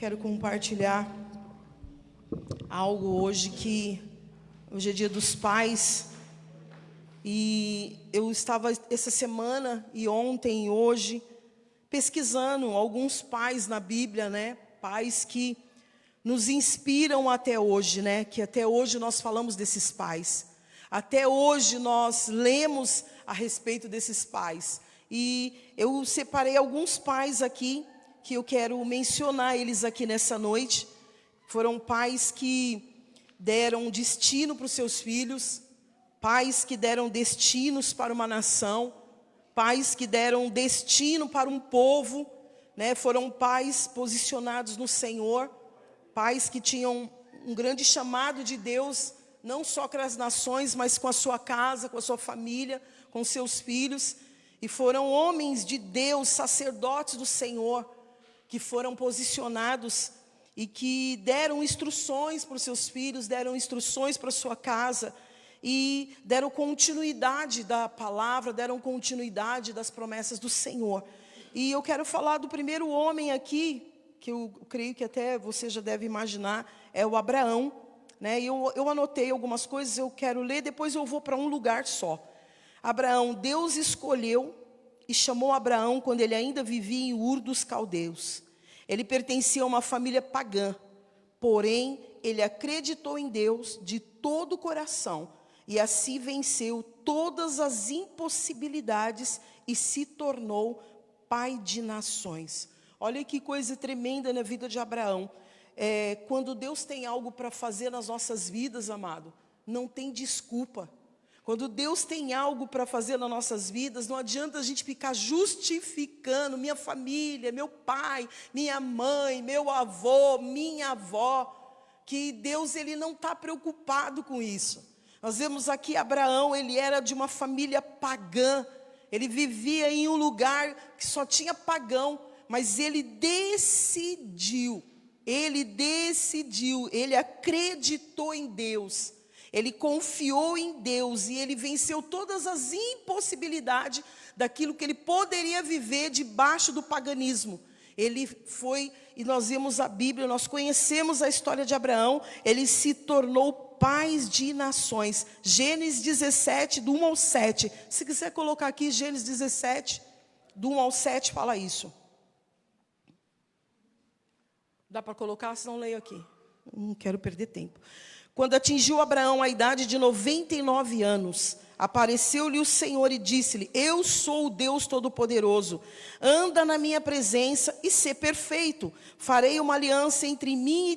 Quero compartilhar algo hoje hoje é Dia dos Pais, e eu estava essa semana e ontem e hoje pesquisando alguns pais na Bíblia, né? Pais que nos inspiram até hoje, né? Que até hoje nós falamos desses pais. Até hoje nós lemos a respeito desses pais. E eu separei alguns pais aqui que eu quero mencionar eles aqui nessa noite. Foram pais que deram destino para os seus filhos, pais que deram destinos para uma nação, pais que deram destino para um povo, né? Foram pais posicionados no Senhor, pais que tinham um grande chamado de Deus, não só com as nações, mas com a sua casa, com a sua família, com seus filhos. E foram homens de Deus, sacerdotes do Senhor, que foram posicionados e que deram instruções para os seus filhos, deram instruções para a sua casa, e deram continuidade da palavra, deram continuidade das promessas do Senhor. E eu quero falar do primeiro homem aqui, que eu creio que até você já deve imaginar, é o Abraão, né? Eu anotei algumas coisas, eu quero ler, depois eu vou para um lugar só. Abraão, Deus escolheu e chamou Abraão quando ele ainda vivia em Ur dos Caldeus. Ele pertencia a uma família pagã, porém ele acreditou em Deus de todo o coração e assim venceu todas as impossibilidades e se tornou pai de nações. Olha que coisa tremenda na vida de Abraão. Quando Deus tem algo para fazer nas nossas vidas, amado, não tem desculpa. Quando Deus tem algo para fazer nas nossas vidas, não adianta a gente ficar justificando minha família, meu pai, minha mãe, meu avô, minha avó, que Deus ele não está preocupado com isso. Nós vemos aqui Abraão, ele era de uma família pagã, ele vivia em um lugar que só tinha pagão, mas ele decidiu, ele acreditou em Deus. Ele confiou em Deus e ele venceu todas as impossibilidades daquilo que ele poderia viver debaixo do paganismo. Ele foi, e nós vemos a Bíblia, nós conhecemos a história de Abraão, ele se tornou pai de nações. Gênesis 17, do 1 ao 7. Se quiser colocar aqui, Gênesis 17, do 1 ao 7, fala isso. Dá para colocar? Se não, leio aqui. Não quero perder tempo. Quando atingiu Abraão a idade de 99 anos, apareceu-lhe o Senhor e disse-lhe: Eu sou o Deus Todo-Poderoso, anda na minha presença e sê perfeito. Farei uma aliança entre mim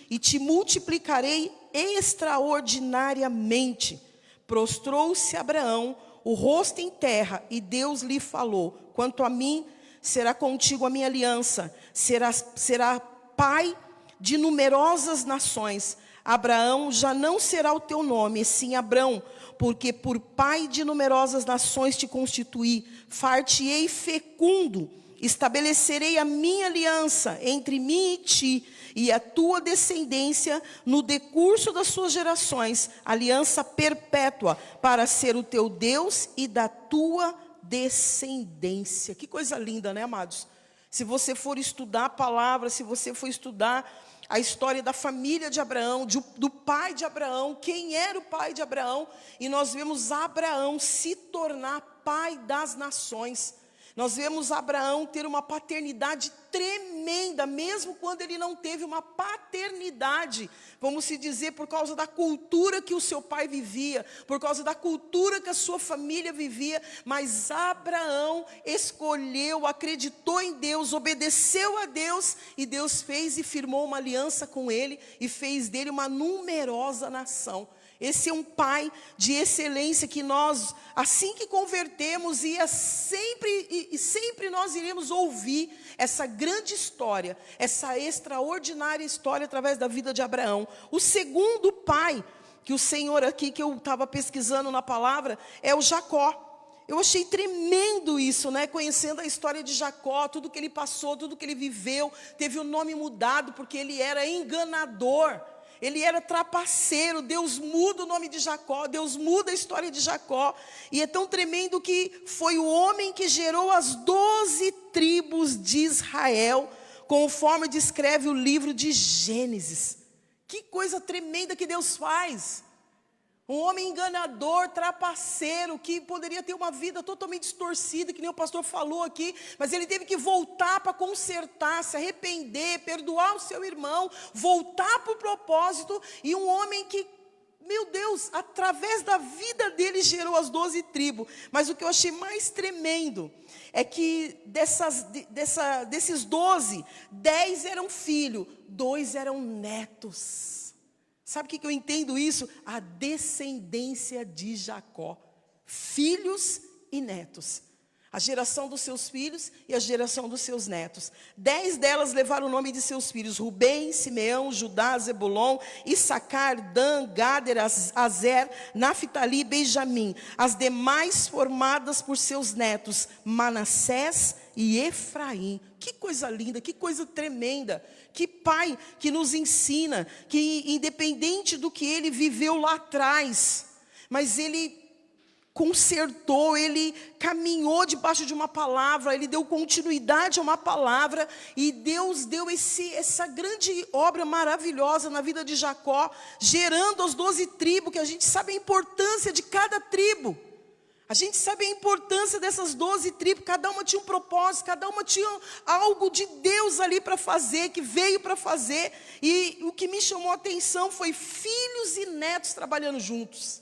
e te multiplicarei extraordinariamente. Prostrou-se Abraão, o rosto em terra, e Deus lhe falou: Quanto a mim, será contigo a minha aliança, será pai de numerosas nações. Abraão já não será o teu nome, sim Abrão, porque por pai de numerosas nações te constituí, far-te-ei fecundo, estabelecerei a minha aliança entre mim e ti, e a tua descendência no decurso das suas gerações, aliança perpétua, para ser o teu Deus e da tua descendência. Que coisa linda, né, amados? Se você for estudar a palavra, se você for estudar a história da família de Abraão, do pai de Abraão, quem era o pai de Abraão, e nós vemos Abraão se tornar pai das nações. Nós vemos Abraão ter uma paternidade tremenda, mesmo quando ele não teve uma paternidade, vamos se dizer, por causa da cultura que o seu pai vivia, por causa da cultura que a sua família vivia, mas Abraão escolheu, acreditou em Deus, obedeceu a Deus, e Deus fez e firmou uma aliança com ele, e fez dele uma numerosa nação. Esse é um pai de excelência que nós, assim que convertemos, sempre nós iremos ouvir essa grande história, essa extraordinária história através da vida de Abraão. O segundo pai que o Senhor aqui, que eu estava pesquisando na palavra, é o Jacó. Eu achei tremendo isso, né? Conhecendo a história de Jacó, tudo que ele passou, tudo que ele viveu, teve o nome mudado porque ele era enganador. Ele era trapaceiro. Deus muda o nome de Jacó, Deus muda a história de Jacó. E é tão tremendo que foi o homem que gerou as 12 tribos de Israel, conforme descreve o livro de Gênesis. Que coisa tremenda que Deus faz. Um homem enganador, trapaceiro, que poderia ter uma vida totalmente distorcida, que nem o pastor falou aqui, mas ele teve que voltar para consertar, se arrepender, perdoar o seu irmão, voltar para o propósito, e um homem que, meu Deus, através da vida dele gerou as 12 tribos. Mas o que eu achei mais tremendo é que desses 12, 10 eram filhos, 2 eram netos. Sabe o que eu entendo isso? A descendência de Jacó. Filhos e netos. A geração dos seus filhos e a geração dos seus netos. 10 delas levaram o nome de seus filhos: Rubem, Simeão, Judá, Zebulon, Issacar, Dan, Gader, Azer, Naftali e Benjamim. As demais formadas por seus netos, Manassés e Efraim. Que coisa linda, que coisa tremenda. Que pai que nos ensina que, independente do que ele viveu lá atrás, mas ele consertou, ele caminhou debaixo de uma palavra, ele deu continuidade a uma palavra, e Deus deu essa grande obra maravilhosa na vida de Jacó, gerando as 12 tribos, que a gente sabe a importância de cada tribo. A gente sabe a importância dessas 12 tribos, cada uma tinha um propósito, cada uma tinha algo de Deus ali para fazer, que veio para fazer. E o que me chamou a atenção foi filhos e netos trabalhando juntos.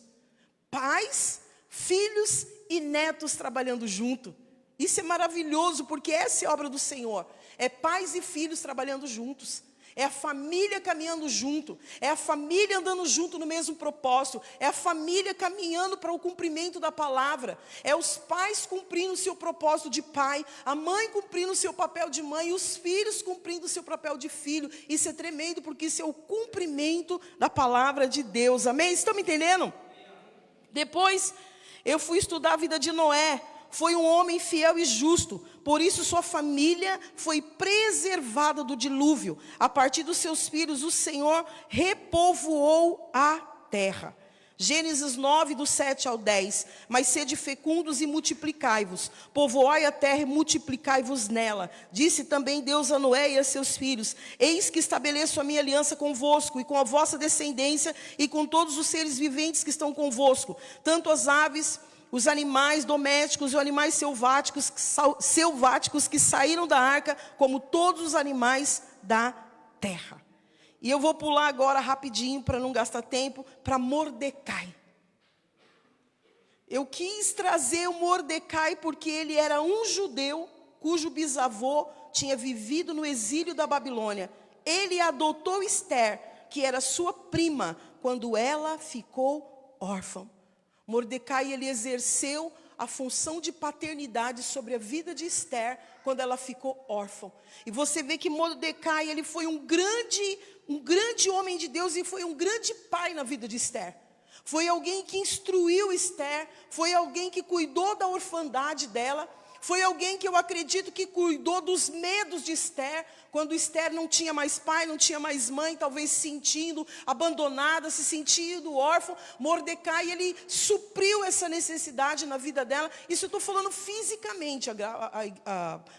Pais, filhos e netos trabalhando junto. Isso é maravilhoso, porque essa é a obra do Senhor. É pais e filhos trabalhando juntos. É a família caminhando junto, é a família andando junto no mesmo propósito, é a família caminhando para o cumprimento da palavra, é os pais cumprindo o seu propósito de pai, a mãe cumprindo o seu papel de mãe, e os filhos cumprindo o seu papel de filho. Isso é tremendo, porque isso é o cumprimento da palavra de Deus, amém? Estão me entendendo? Depois, eu fui estudar a vida de Noé. Foi um homem fiel e justo, por isso sua família foi preservada do dilúvio. A partir dos seus filhos, o Senhor repovoou a terra. Gênesis 9, do 7 ao 10. Mas sede fecundos e multiplicai-vos, povoai a terra e multiplicai-vos nela. Disse também Deus a Noé e a seus filhos: eis que estabeleço a minha aliança convosco e com a vossa descendência e com todos os seres viventes que estão convosco, tanto as aves, os animais domésticos e os animais selváticos que saíram da arca, como todos os animais da terra. E eu vou pular agora rapidinho, para não gastar tempo, para Mordecai. Eu quis trazer o Mordecai porque ele era um judeu cujo bisavô tinha vivido no exílio da Babilônia. Ele adotou Esther, que era sua prima, quando ela ficou órfã. Mordecai, ele exerceu a função de paternidade sobre a vida de Esther, quando ela ficou órfã. E você vê que Mordecai, ele foi um grande homem de Deus, e foi um grande pai na vida de Esther. Foi alguém que instruiu Esther, foi alguém que cuidou da orfandade dela, foi alguém que eu acredito que cuidou dos medos de Esther, quando Esther não tinha mais pai, não tinha mais mãe, talvez se sentindo abandonada, se sentindo órfã. Mordecai, ele supriu essa necessidade na vida dela. Isso eu estou falando fisicamente,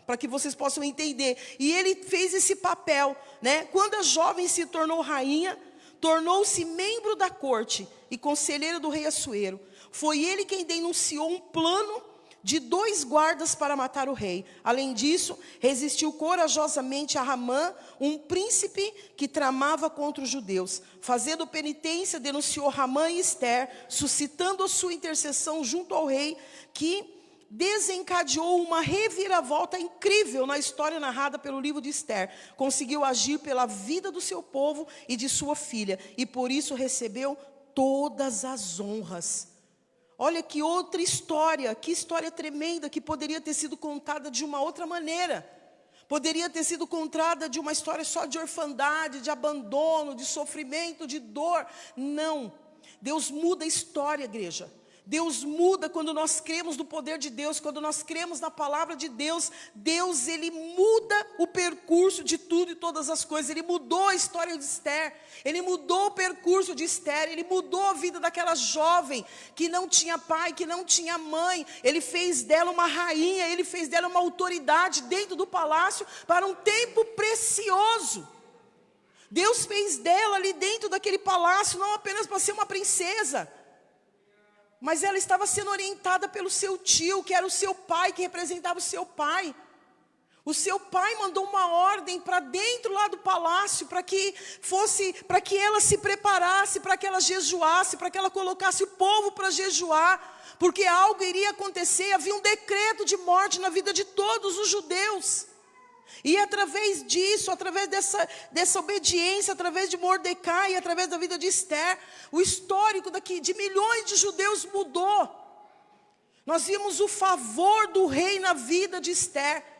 para que vocês possam entender. E ele fez esse papel, né? Quando a jovem se tornou rainha, tornou-se membro da corte e conselheiro do rei Assuero. Foi ele quem denunciou um plano de 2 guardas para matar o rei. Além disso, resistiu corajosamente a Ramã, um príncipe que tramava contra os judeus. Fazendo penitência, denunciou Ramã e Esther, suscitando a sua intercessão junto ao rei, que desencadeou uma reviravolta incrível na história narrada pelo livro de Esther. Conseguiu agir pela vida do seu povo e de sua filha, e por isso recebeu todas as honras. Olha que outra história, que história tremenda, que poderia ter sido contada de uma outra maneira. Poderia ter sido contada de uma história só de orfandade, de abandono, de sofrimento, de dor. Não. Deus muda a história, igreja. Deus muda quando nós cremos no poder de Deus, quando nós cremos na palavra de Deus. Deus, ele muda o percurso de tudo e todas as coisas. Ele mudou a história de Esther, ele mudou o percurso de Esther, ele mudou a vida daquela jovem que não tinha pai, que não tinha mãe. Ele fez dela uma rainha, ele fez dela uma autoridade dentro do palácio para um tempo precioso. Deus fez dela ali dentro daquele palácio, não apenas para ser uma princesa, mas ela estava sendo orientada pelo seu tio, que era o seu pai, que representava o seu pai. O seu pai mandou uma ordem para dentro lá do palácio, para que ela se preparasse, para que ela jejuasse, para que ela colocasse o povo para jejuar, porque algo iria acontecer, havia um decreto de morte na vida de todos os judeus. E através disso, através dessa obediência, através de Mordecai, através da vida de Esther, o histórico de milhões de judeus mudou. Nós vimos o favor do rei na vida de Esther.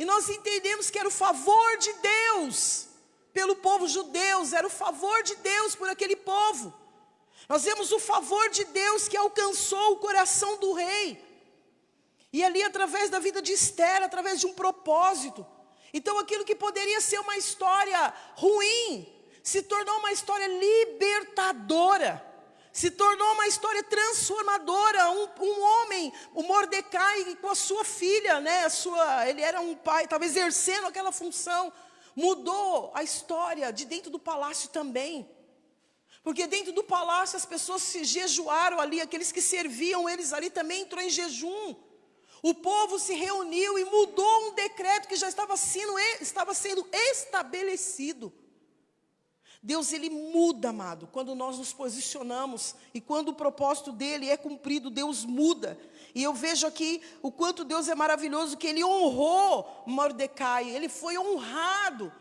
E nós entendemos que era o favor de Deus pelo povo judeu, era o favor de Deus por aquele povo. Nós vemos o favor de Deus que alcançou o coração do rei. E ali através da vida de Esther, através de um propósito. Então aquilo que poderia ser uma história ruim, se tornou uma história libertadora. Se tornou uma história transformadora. Um homem, o Mordecai, com a sua filha, né, ele era um pai, estava exercendo aquela função. Mudou a história de dentro do palácio também. Porque dentro do palácio as pessoas se jejuaram ali, aqueles que serviam eles ali também entrou em jejum. O povo se reuniu e mudou um decreto que já estava sendo estabelecido. Deus, ele muda, amado, quando nós nos posicionamos e quando o propósito dele é cumprido, Deus muda. E eu vejo aqui o quanto Deus é maravilhoso, que ele honrou Mordecai, ele foi honrado.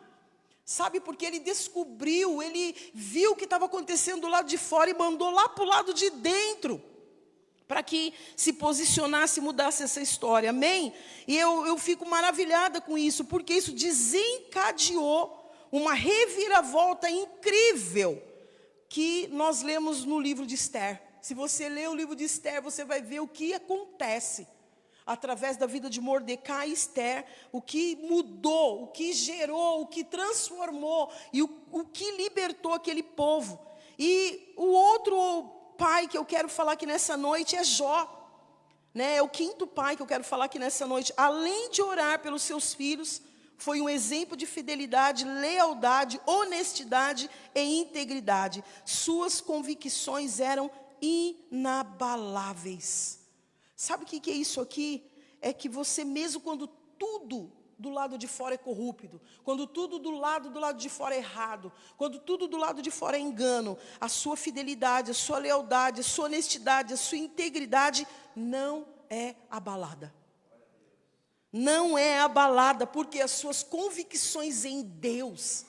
Sabe, porque ele descobriu, ele viu o que estava acontecendo do lado de fora e mandou lá para o lado de dentro, para que se posicionasse e mudasse essa história, amém? E eu fico maravilhada com isso, porque isso desencadeou uma reviravolta incrível, que nós lemos no livro de Esther. Se você ler o livro de Esther, você vai ver o que acontece, através da vida de Mordecai e Esther, o que mudou, o que gerou, o que transformou, e o que libertou aquele povo. E o outro pai que eu quero falar aqui nessa noite é Jó, né? É o quinto pai que eu quero falar aqui nessa noite. Além de orar pelos seus filhos, foi um exemplo de fidelidade, lealdade, honestidade e integridade. Suas convicções eram inabaláveis. Sabe o que é isso aqui? É que você mesmo quando tudo do lado de fora é corrupto, quando tudo do lado de fora é errado, quando tudo do lado de fora é engano, a sua fidelidade, a sua lealdade, a sua honestidade, a sua integridade não é abalada. Não é abalada, porque as suas convicções em Deus,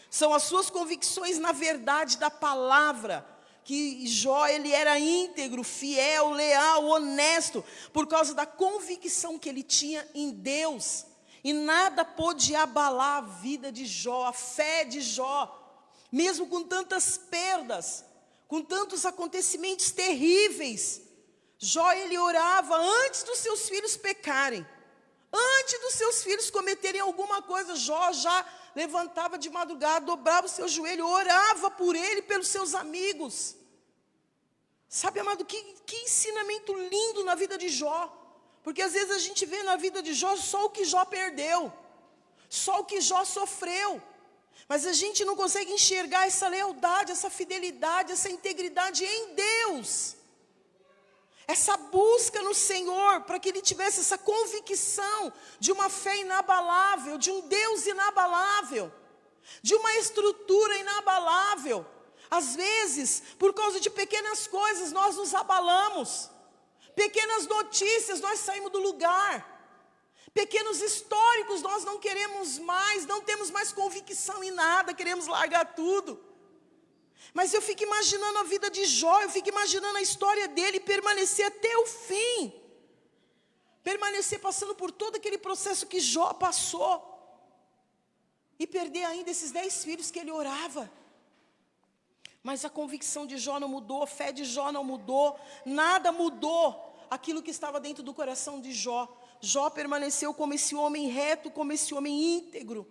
são as suas convicções na verdade da palavra, que Jó, ele era íntegro, fiel, leal, honesto, por causa da convicção que ele tinha em Deus, e nada pôde abalar a vida de Jó, a fé de Jó, mesmo com tantas perdas, com tantos acontecimentos terríveis. Jó, ele orava antes dos seus filhos pecarem. Antes dos seus filhos cometerem alguma coisa, Jó já levantava de madrugada, dobrava o seu joelho, orava por ele e pelos seus amigos. Sabe, amado, que ensinamento lindo na vida de Jó. Porque às vezes a gente vê na vida de Jó só o que Jó perdeu, só o que Jó sofreu. Mas a gente não consegue enxergar essa lealdade, essa fidelidade, essa integridade em Deus. Essa busca no Senhor, para que ele tivesse essa convicção de uma fé inabalável, de um Deus inabalável, de uma estrutura inabalável. Às vezes, por causa de pequenas coisas, nós nos abalamos. Pequenas notícias, nós saímos do lugar. Pequenos históricos, nós não queremos mais, não temos mais convicção em nada, queremos largar tudo. Mas eu fico imaginando a vida de Jó, eu fico imaginando a história dele, permanecer até o fim. Permanecer passando por todo aquele processo que Jó passou. E perder ainda esses 10 filhos que ele orava. Mas a convicção de Jó não mudou, a fé de Jó não mudou, nada mudou aquilo que estava dentro do coração de Jó. Jó permaneceu como esse homem reto, como esse homem íntegro.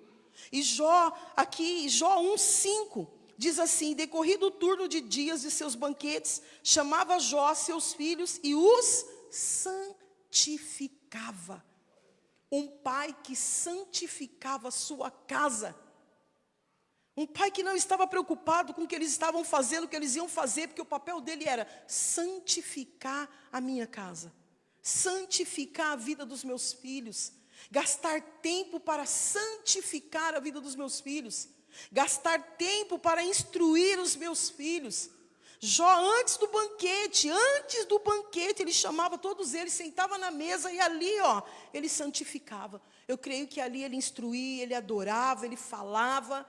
E Jó 1:5, diz assim: decorrido o turno de dias de seus banquetes, chamava Jó seus filhos e os santificava. Um pai que santificava a sua casa. Um pai que não estava preocupado com o que eles estavam fazendo, o que eles iam fazer, porque o papel dele era santificar a minha casa, santificar a vida dos meus filhos, gastar tempo para santificar a vida dos meus filhos, gastar tempo para instruir os meus filhos. Jó, antes do banquete, ele chamava todos eles, sentava na mesa e ali, ele santificava. Eu creio que ali ele instruía, ele adorava, ele falava,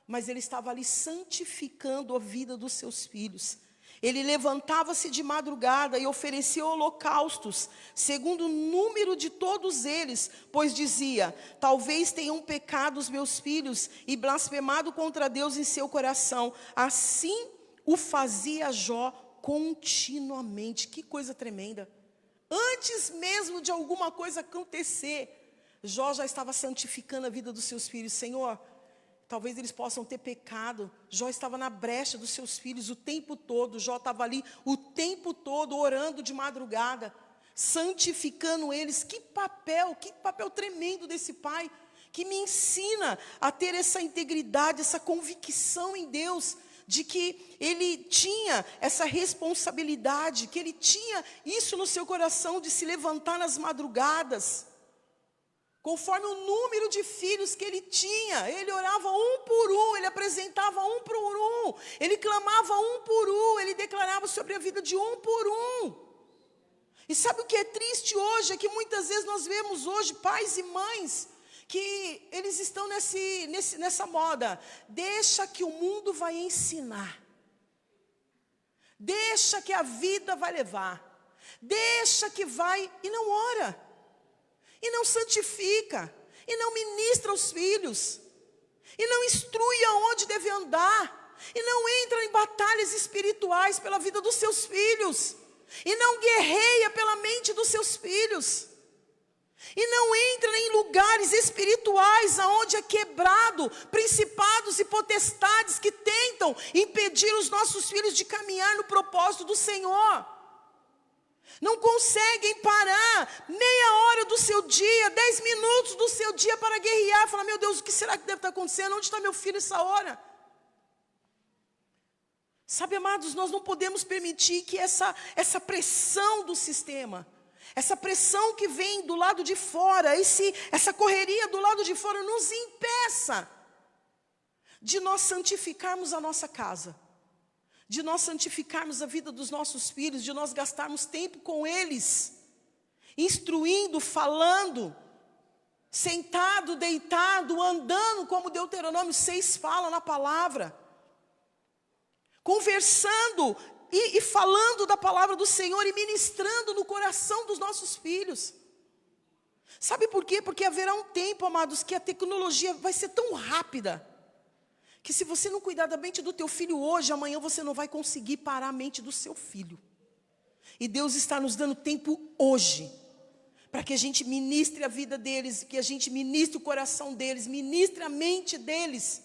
mas ele estava ali santificando a vida dos seus filhos. Ele levantava-se de madrugada e oferecia holocaustos, segundo o número de todos eles, pois dizia: talvez tenham pecado os meus filhos e blasfemado contra Deus em seu coração. Assim o fazia Jó continuamente. Que coisa tremenda. Antes mesmo de alguma coisa acontecer, Jó já estava santificando a vida dos seus filhos. Senhor, talvez eles possam ter pecado. Jó estava na brecha dos seus filhos o tempo todo. Jó estava ali o tempo todo, orando de madrugada, santificando eles. Que papel tremendo desse pai, que me ensina a ter essa integridade, essa convicção em Deus, de que ele tinha essa responsabilidade, que ele tinha isso no seu coração, de se levantar nas madrugadas. Conforme o número de filhos que ele tinha, ele orava um por um, ele apresentava um por um, ele clamava um por um, ele declarava sobre a vida de um por um. E sabe o que é triste hoje? É que muitas vezes nós vemos hoje pais e mães que eles estão nessa moda. Deixa que o mundo vai ensinar. Deixa que a vida vai levar. Deixa que vai e não ora. E não santifica, e não ministra aos filhos, e não instrui aonde deve andar, e não entra em batalhas espirituais pela vida dos seus filhos, e não guerreia pela mente dos seus filhos, e não entra em lugares espirituais aonde é quebrado principados e potestades que tentam impedir os nossos filhos de caminhar no propósito do Senhor. Não conseguem parar meia hora do seu dia, 10 minutos do seu dia para guerrear. Falar: meu Deus, o que será que deve estar acontecendo? Onde está meu filho essa hora? Sabe, amados, nós não podemos permitir que essa pressão do sistema, essa pressão que vem do lado de fora, essa correria do lado de fora nos impeça de nós santificarmos a nossa casa, de nós santificarmos a vida dos nossos filhos, de nós gastarmos tempo com eles, instruindo, falando, sentado, deitado, andando, como Deuteronômio 6 fala na palavra, conversando e falando da palavra do Senhor e ministrando no coração dos nossos filhos. Sabe por quê? Porque haverá um tempo, amados, que a tecnologia vai ser tão rápida, que se você não cuidar da mente do teu filho hoje, amanhã você não vai conseguir parar a mente do seu filho. E Deus está nos dando tempo hoje, para que a gente ministre a vida deles, que a gente ministre o coração deles, ministre a mente deles,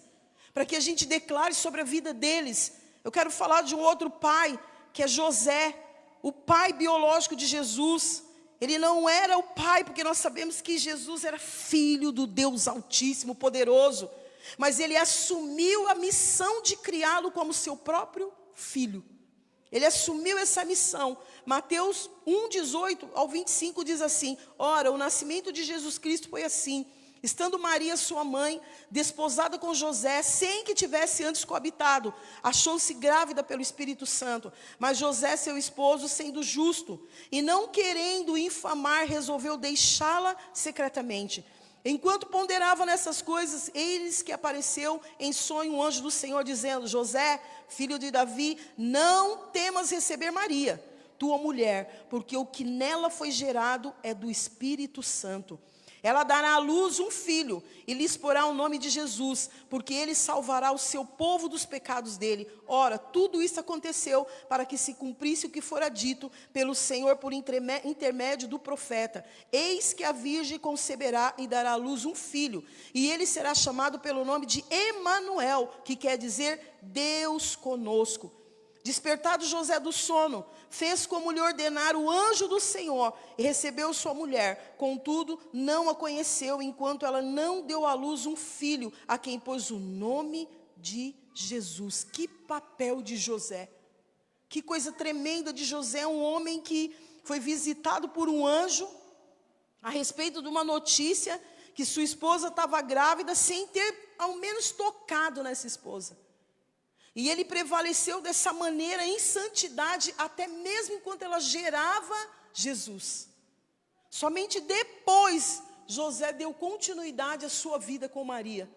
para que a gente declare sobre a vida deles. Eu quero falar de um outro pai, que é José, o pai biológico de Jesus. Ele não era o pai, porque nós sabemos que Jesus era filho do Deus Altíssimo, Poderoso, mas ele assumiu a missão de criá-lo como seu próprio filho. Ele assumiu essa missão. Mateus 1:18-25 diz assim: ora, o nascimento de Jesus Cristo foi assim: estando Maria, sua mãe, desposada com José, sem que tivesse antes coabitado, achou-se grávida pelo Espírito Santo. Mas José, seu esposo, sendo justo e não querendo infamar, resolveu deixá-la secretamente. Enquanto ponderava nessas coisas, eis que apareceu em sonho um anjo do Senhor, dizendo: José, filho de Davi, não temas receber Maria, tua mulher, porque o que nela foi gerado é do Espírito Santo. Ela dará à luz um filho e lhes porá o nome de Jesus, porque ele salvará o seu povo dos pecados dele. Ora, tudo isso aconteceu para que se cumprisse o que fora dito pelo Senhor por intermédio do profeta. Eis que a virgem conceberá e dará à luz um filho, e ele será chamado pelo nome de Emanuel, que quer dizer Deus conosco. Despertado José do sono, fez como lhe ordenara o anjo do Senhor, e recebeu sua mulher. Contudo, não a conheceu, enquanto ela não deu à luz um filho, a quem pôs o nome de Jesus. Que papel de José! Que coisa tremenda de José, um homem que foi visitado por um anjo, a respeito de uma notícia, que sua esposa estava grávida, sem ter ao menos tocado nessa esposa. E ele prevaleceu dessa maneira em santidade, até mesmo enquanto ela gerava Jesus. Somente depois, José deu continuidade à sua vida com Maria.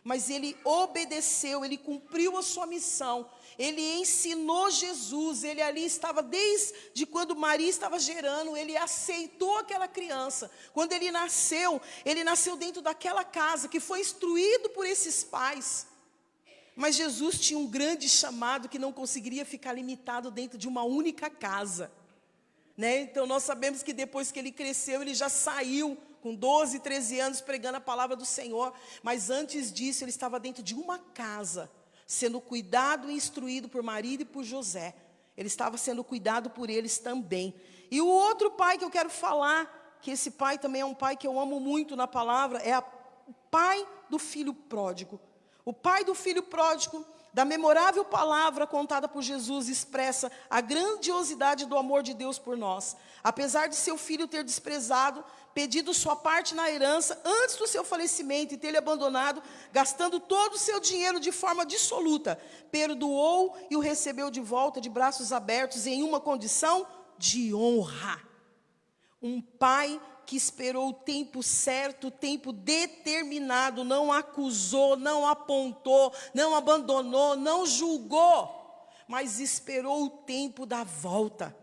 Mas ele obedeceu, ele cumpriu a sua missão. Ele ensinou Jesus, ele ali estava desde quando Maria estava gerando, ele aceitou aquela criança. Quando ele nasceu dentro daquela casa, que foi instruído por esses pais. Mas Jesus tinha um grande chamado que não conseguiria ficar limitado dentro de uma única casa, né? Então nós sabemos que depois que ele cresceu, ele já saiu com 12, 13 anos pregando a palavra do Senhor. Mas antes disso ele estava dentro de uma casa, sendo cuidado e instruído por Maria e por José. Ele estava sendo cuidado por eles também. E o outro pai que eu quero falar, que esse pai também é um pai que eu amo muito na palavra, é o pai do filho pródigo. O pai do filho pródigo, da memorável palavra contada por Jesus, expressa a grandiosidade do amor de Deus por nós. Apesar de seu filho ter desprezado, pedido sua parte na herança antes do seu falecimento e ter lhe abandonado, gastando todo o seu dinheiro de forma dissoluta, perdoou e o recebeu de volta de braços abertos em uma condição de honra. Um pai que esperou o tempo certo, o tempo determinado, não acusou, não apontou, não abandonou, não julgou, mas esperou o tempo da volta.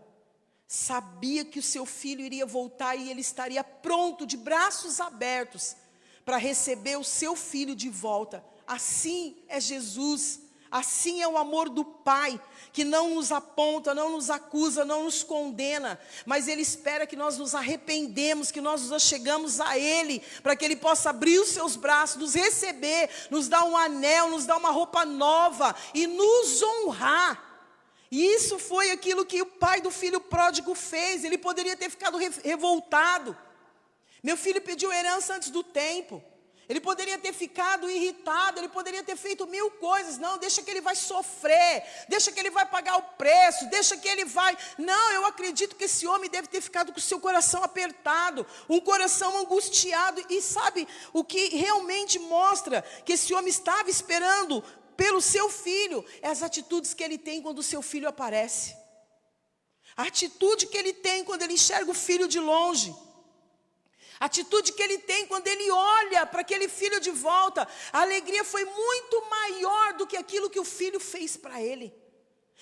Sabia que o seu filho iria voltar e ele estaria pronto, de braços abertos, para receber o seu filho de volta. Assim é Jesus. Assim é o amor do Pai, que não nos aponta, não nos acusa, não nos condena, mas Ele espera que nós nos arrependemos, que nós nos achegamos a Ele, para que Ele possa abrir os seus braços, nos receber, nos dar um anel, nos dar uma roupa nova e nos honrar. E isso foi aquilo que o pai do filho pródigo fez. Ele poderia ter ficado revoltado. Meu filho pediu herança antes do tempo. Ele poderia ter ficado irritado, ele poderia ter feito 1000 coisas. Não, deixa que ele vai sofrer, deixa que ele vai pagar o preço, deixa que ele vai... Não, eu acredito que esse homem deve ter ficado com o seu coração apertado, um coração angustiado. E sabe o que realmente mostra que esse homem estava esperando pelo seu filho? É as atitudes que ele tem quando o seu filho aparece. A atitude que ele tem quando ele enxerga o filho de longe. A atitude que ele tem quando ele olha para aquele filho de volta. A alegria foi muito maior do que aquilo que o filho fez para ele.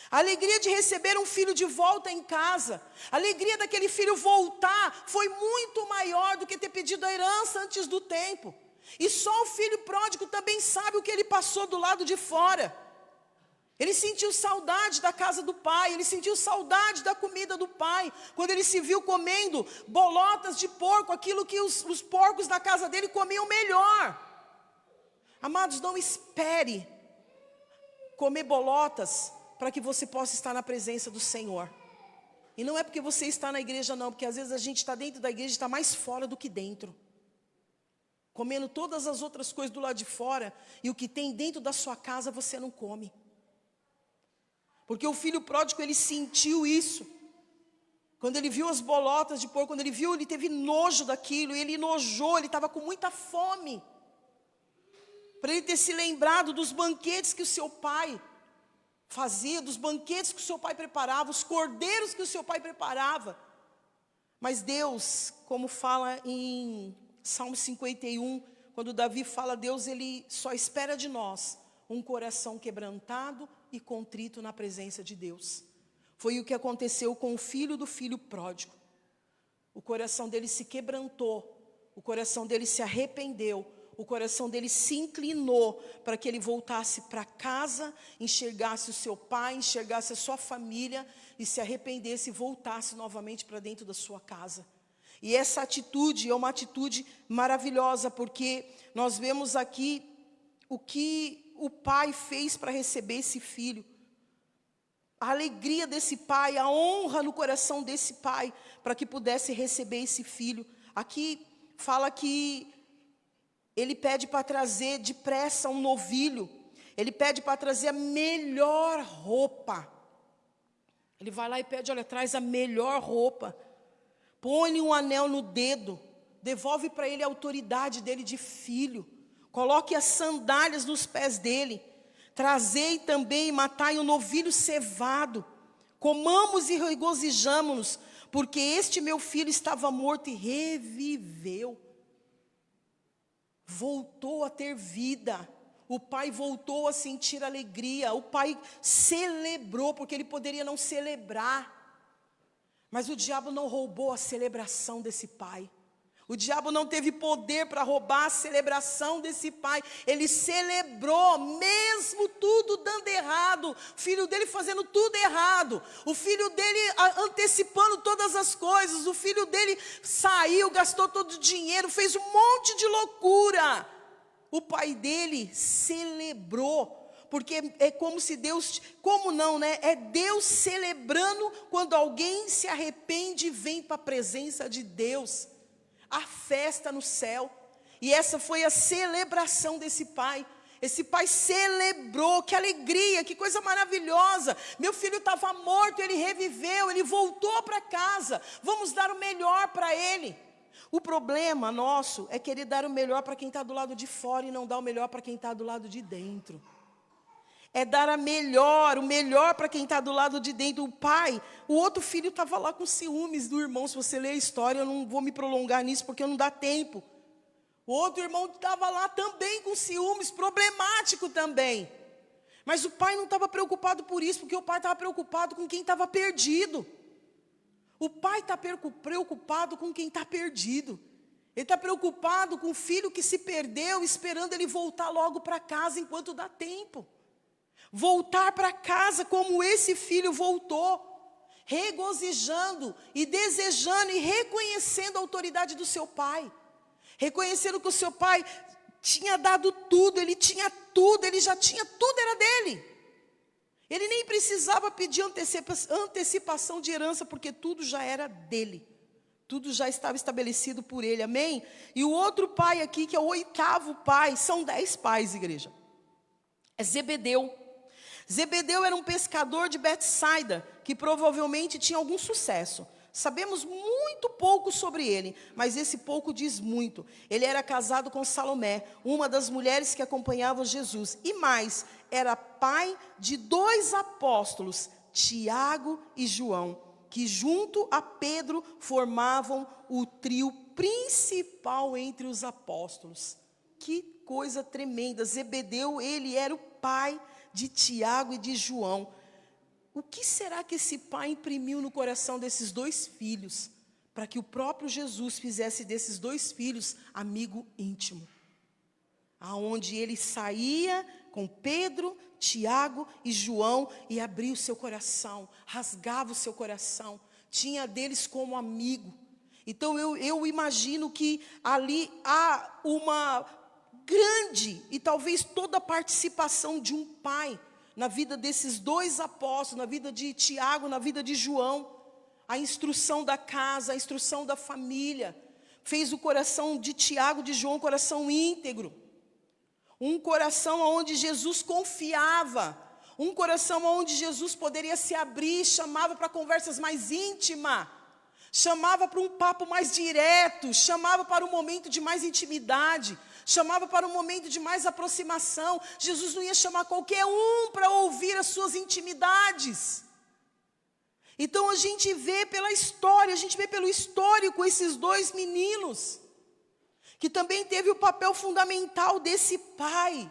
A alegria de receber um filho de volta em casa. A alegria daquele filho voltar foi muito maior do que ter pedido a herança antes do tempo. E só o filho pródigo também sabe o que ele passou do lado de fora. Ele sentiu saudade da casa do pai, ele sentiu saudade da comida do pai, quando ele se viu comendo bolotas de porco, aquilo que os porcos da casa dele comiam melhor. Amados, não espere comer bolotas para que você possa estar na presença do Senhor. E não é porque você está na igreja não, porque às vezes a gente está dentro da igreja e está mais fora do que dentro. Comendo todas as outras coisas do lado de fora, e o que tem dentro da sua casa você não come. Porque o filho pródigo, ele sentiu isso. Quando ele viu as bolotas de porco, quando ele viu, ele teve nojo daquilo, ele enojou, ele estava com muita fome. Para ele ter se lembrado dos banquetes que o seu pai fazia, dos banquetes que o seu pai preparava, os cordeiros que o seu pai preparava. Mas Deus, como fala em Salmo 51, quando Davi fala, Deus, ele só espera de nós um coração quebrantado e contrito na presença de Deus. Foi o que aconteceu com o filho do filho pródigo. O coração dele se quebrantou. O coração dele se arrependeu. O coração dele se inclinou para que ele voltasse para casa, enxergasse o seu pai, enxergasse a sua família e se arrependesse e voltasse novamente para dentro da sua casa. E essa atitude é uma atitude maravilhosa, porque nós vemos aqui o que o pai fez para receber esse filho. A alegria desse pai, a honra no coração desse pai, para que pudesse receber esse filho. Aqui fala que ele pede para trazer depressa um novilho. Ele pede para trazer a melhor roupa. Ele vai lá e pede, olha, traz a melhor roupa. Põe-lhe um anel no dedo. Devolve para ele a autoridade dele de filho. Coloque as sandálias nos pés dele. Trazei também e matai um novilho cevado. Comamos e regozijamo-nos, porque este meu filho estava morto e reviveu. Voltou a ter vida. O pai voltou a sentir alegria. O pai celebrou, porque ele poderia não celebrar. Mas o diabo não roubou a celebração desse pai. O diabo não teve poder para roubar a celebração desse pai. Ele celebrou, mesmo tudo dando errado. O filho dele fazendo tudo errado. O filho dele antecipando todas as coisas. O filho dele saiu, gastou todo o dinheiro, fez um monte de loucura. O pai dele celebrou. Porque é como se Deus, como não, né? É Deus celebrando quando alguém se arrepende e vem para a presença de Deus. A festa no céu. E essa foi a celebração desse pai. Esse pai celebrou, que alegria, que coisa maravilhosa. Meu filho estava morto, ele reviveu, ele voltou para casa. Vamos dar o melhor para ele. O problema nosso é querer dar o melhor para quem está do lado de fora e não dar o melhor para quem está do lado de dentro. É dar o melhor para quem está do lado de dentro. O pai, o outro filho estava lá com ciúmes do irmão. Se você ler a história, eu não vou me prolongar nisso, porque não dá tempo. O outro irmão estava lá também com ciúmes, problemático também. Mas o pai não estava preocupado por isso, porque o pai estava preocupado com quem estava perdido. O pai está preocupado com quem está perdido. Ele está preocupado com o filho que se perdeu, esperando ele voltar logo para casa enquanto dá tempo. Voltar para casa como esse filho voltou, regozijando e desejando e reconhecendo a autoridade do seu pai, reconhecendo que o seu pai tinha dado tudo, ele tinha tudo, ele já tinha tudo, era dele. Ele nem precisava pedir antecipação de herança, porque tudo já era dele, tudo já estava estabelecido por ele, amém? E o outro pai aqui, que é o 8º pai, são 10 pais, igreja, é Zebedeu. Zebedeu era um pescador de Betsaida, que provavelmente tinha algum sucesso. Sabemos muito pouco sobre ele, mas esse pouco diz muito. Ele era casado com Salomé, uma das mulheres que acompanhavam Jesus. E mais, era pai de 2 apóstolos, Tiago e João, que junto a Pedro formavam o trio principal entre os apóstolos. Que coisa tremenda. Zebedeu, ele era o pai de Tiago e de João. O que será que esse pai imprimiu no coração desses 2 filhos, para que o próprio Jesus fizesse desses 2 filhos amigo íntimo? Aonde ele saía com Pedro, Tiago e João e abria o seu coração, rasgava o seu coração, tinha deles como amigo. Então eu imagino que ali há uma grande e talvez toda a participação de um pai na vida desses 2 apóstolos, na vida de Tiago, na vida de João. A instrução da casa, a instrução da família, fez o coração de Tiago, de João, um coração íntegro. Um coração onde Jesus confiava, um coração onde Jesus poderia se abrir, chamava para conversas mais íntimas, chamava para um papo mais direto, chamava para um momento de mais intimidade, chamava para um momento de mais aproximação. Jesus não ia chamar qualquer um para ouvir as suas intimidades. Então a gente vê pela história, a gente vê pelo histórico esses 2 meninos, que também teve o papel fundamental desse pai,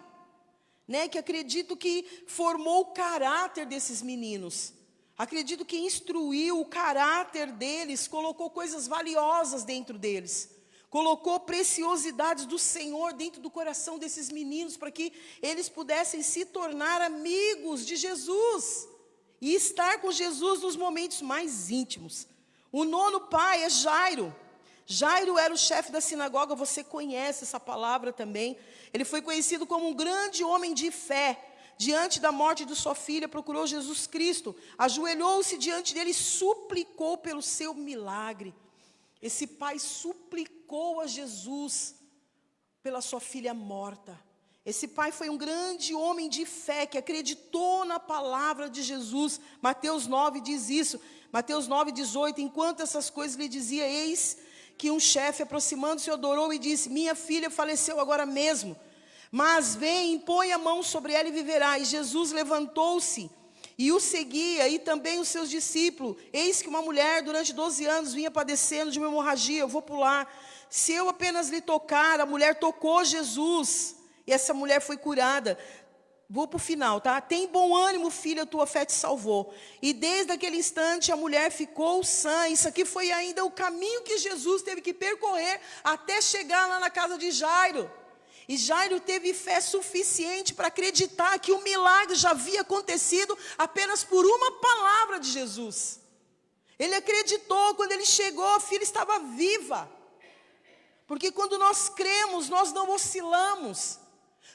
né, que acredito que formou o caráter desses meninos. Acredito que instruiu o caráter deles, colocou coisas valiosas dentro deles. colocou preciosidades do Senhor dentro do coração desses meninos, para que eles pudessem se tornar amigos de Jesus, e estar com Jesus nos momentos mais íntimos. O nono pai é Jairo. Jairo era o chefe da sinagoga, você conhece essa palavra também. Ele foi conhecido como um grande homem de fé. Diante da morte de sua filha, procurou Jesus Cristo, ajoelhou-se diante dele e suplicou pelo seu milagre. Esse pai suplicou a Jesus pela sua filha morta. Esse pai foi um grande homem de fé, que acreditou na palavra de Jesus. Mateus 9 diz isso. Mateus 9:18, enquanto essas coisas lhe dizia, eis que um chefe, aproximando-se, adorou e disse, minha filha faleceu agora mesmo, mas vem, impõe a mão sobre ela e viverá. E Jesus levantou-se e o seguia, e também os seus discípulos. Eis que uma mulher durante 12 anos vinha padecendo de uma hemorragia. Eu vou pular. Se eu apenas lhe tocar, a mulher tocou Jesus, e essa mulher foi curada. Vou para o final, tá? Tem bom ânimo, filha, tua fé te salvou. E desde aquele instante a mulher ficou sã. Isso aqui foi ainda o caminho que Jesus teve que percorrer até chegar lá na casa de Jairo. E Jairo teve fé suficiente para acreditar que o milagre já havia acontecido apenas por uma palavra de Jesus. Ele acreditou, quando ele chegou, a filha estava viva. Porque quando nós cremos, nós não oscilamos.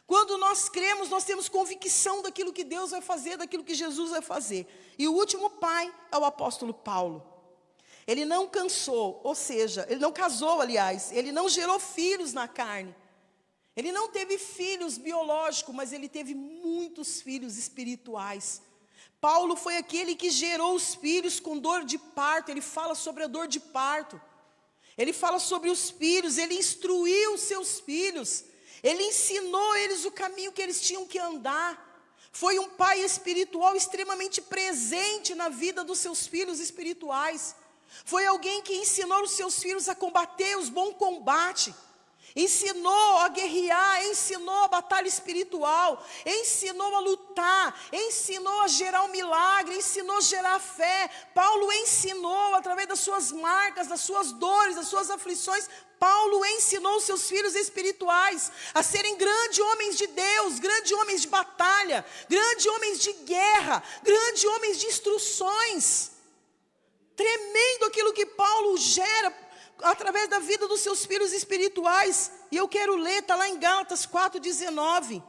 Quando nós cremos, nós temos convicção daquilo que Deus vai fazer, daquilo que Jesus vai fazer. E o último pai é o apóstolo Paulo. Ele não cansou, ou seja, ele não casou, aliás, ele não gerou filhos na carne. Ele não teve filhos biológicos, mas ele teve muitos filhos espirituais. Paulo foi aquele que gerou os filhos com dor de parto. Ele fala sobre a dor de parto. Ele fala sobre os filhos, ele instruiu os seus filhos. Ele ensinou eles o caminho que eles tinham que andar. Foi um pai espiritual extremamente presente na vida dos seus filhos espirituais. Foi alguém que ensinou os seus filhos a combater os bons combates. Ensinou a guerrear, ensinou a batalha espiritual, ensinou a lutar, ensinou a gerar um milagre, ensinou a gerar fé. Paulo ensinou através das suas marcas, das suas dores, das suas aflições. Paulo ensinou os seus filhos espirituais a serem grandes homens de Deus, grandes homens de batalha, grandes homens de guerra, grandes homens de instruções. Tremendo aquilo que Paulo gera através da vida dos seus filhos espirituais. E eu quero ler, está lá em Gálatas 4:19.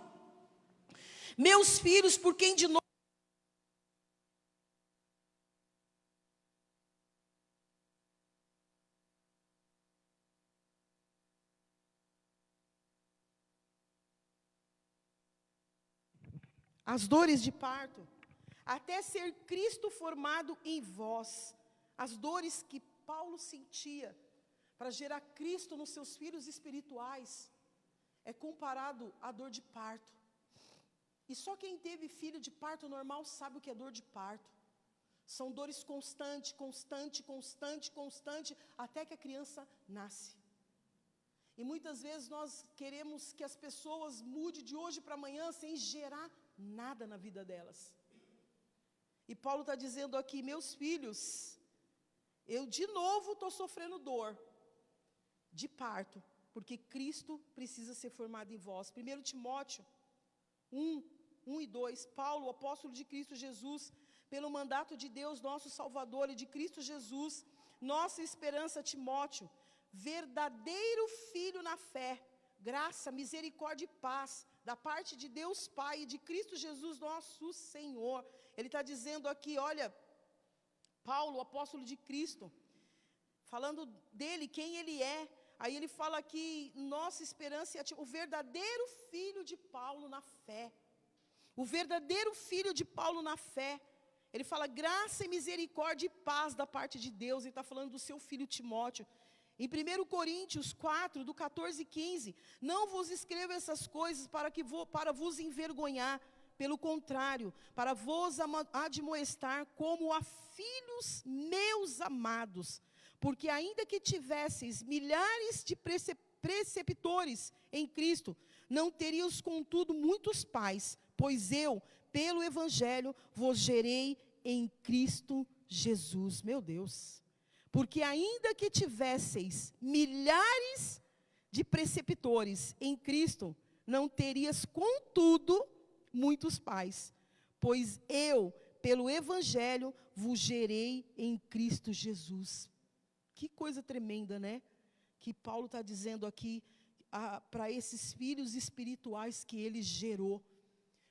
Meus filhos, por quem de novo as dores de parto, até ser Cristo formado em vós. As dores que Paulo sentia para gerar Cristo nos seus filhos espirituais é comparado à dor de parto. E só quem teve filho de parto normal sabe o que é dor de parto. São dores constante, até que a criança nasce. E muitas vezes nós queremos que as pessoas mudem de hoje para amanhã sem gerar nada na vida delas. E Paulo está dizendo aqui, meus filhos, eu de novo estou sofrendo dor de parto, porque Cristo precisa ser formado em vós. 1 Timóteo 1 e 2, Paulo, apóstolo de Cristo Jesus, pelo mandato de Deus, nosso Salvador, e de Cristo Jesus, nossa esperança, Timóteo, verdadeiro filho na fé, graça, misericórdia e paz, da parte de Deus Pai e de Cristo Jesus, nosso Senhor. Ele está dizendo aqui, olha, Paulo, apóstolo de Cristo, falando dele, quem ele é. Aí ele fala aqui, nossa esperança é o verdadeiro filho de Paulo na fé. O verdadeiro filho de Paulo na fé. Ele fala graça e misericórdia e paz da parte de Deus. Ele está falando do seu filho Timóteo. Em 1 Coríntios 4, do 14 e 15, não vos escrevo essas coisas para vos envergonhar, pelo contrário, para vos admoestar como a filhos meus amados, porque ainda que tivesseis milhares de preceptores em Cristo, não teríeis contudo muitos pais, pois eu, pelo Evangelho, vos gerei em Cristo Jesus. Meu Deus! Porque ainda que tivesseis milhares de preceptores em Cristo, não terias, contudo, muitos pais, pois eu, pelo Evangelho, vos gerei em Cristo Jesus. Que coisa tremenda, né? Que Paulo está dizendo aqui para esses filhos espirituais que ele gerou.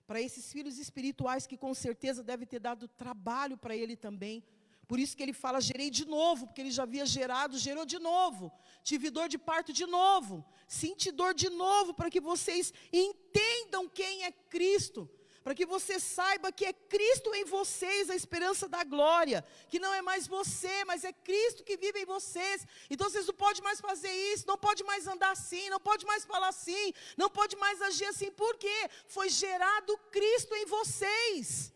Para esses filhos espirituais que com certeza deve ter dado trabalho para ele também. Por isso que ele fala, gerei de novo, porque ele já havia gerado, gerou de novo. Tive dor de parto de novo. Senti dor de novo, para que vocês entendam quem é Cristo. Para que você saiba que é Cristo em vocês, a esperança da glória. Que não é mais você, mas é Cristo que vive em vocês. Então vocês não podem mais fazer isso, não pode mais andar assim, não pode mais falar assim, não pode mais agir assim. Por quê? Foi gerado Cristo em vocês.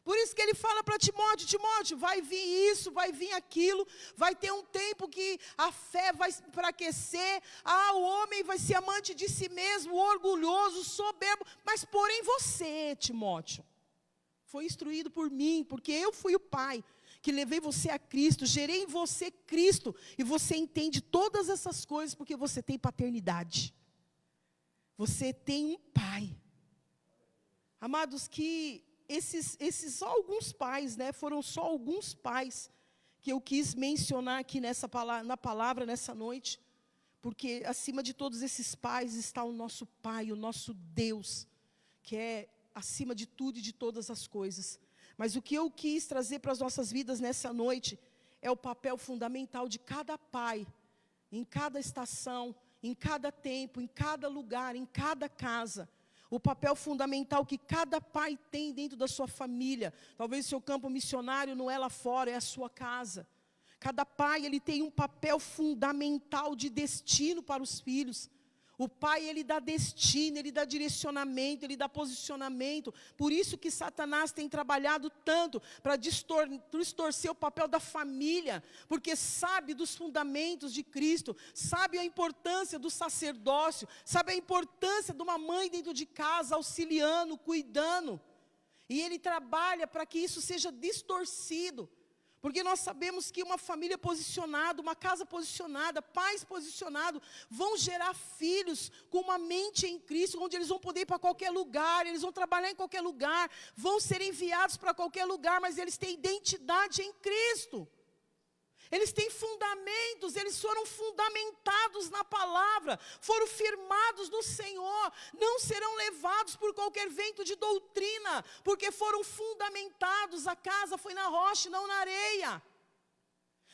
Por isso que ele fala para Timóteo, Timóteo, vai vir isso, vai vir aquilo, vai ter um tempo que a fé vai enfraquecer, o homem vai ser amante de si mesmo, orgulhoso, soberbo, mas porém você, Timóteo, foi instruído por mim, porque eu fui o pai que levei você a Cristo, gerei em você Cristo, e você entende todas essas coisas porque você tem paternidade, você tem um pai. Amados, que esses só alguns pais, né? Foram só alguns pais que eu quis mencionar aqui na palavra nessa noite, porque acima de todos esses pais está o nosso Pai, o nosso Deus, que é acima de tudo e de todas as coisas. Mas o que eu quis trazer para as nossas vidas nessa noite é o papel fundamental de cada pai, em cada estação, em cada tempo, em cada lugar, em cada casa. O papel fundamental que cada pai tem dentro da sua família. Talvez o seu campo missionário não é lá fora, é a sua casa. Cada pai, ele tem um papel fundamental de destino para os filhos. O pai, ele dá destino, ele dá direcionamento, ele dá posicionamento. Por isso que Satanás tem trabalhado tanto para distorcer o papel da família, porque sabe dos fundamentos de Cristo, sabe a importância do sacerdócio, sabe a importância de uma mãe dentro de casa, auxiliando, cuidando. E ele trabalha para que isso seja distorcido. Porque nós sabemos que uma família posicionada, uma casa posicionada, pais posicionados, vão gerar filhos com uma mente em Cristo, onde eles vão poder ir para qualquer lugar, eles vão trabalhar em qualquer lugar, vão ser enviados para qualquer lugar, mas eles têm identidade em Cristo. Eles têm fundamentos, eles foram fundamentados na palavra, foram firmados no Senhor, não serão levados por qualquer vento de doutrina, porque foram fundamentados, a casa foi na rocha e não na areia.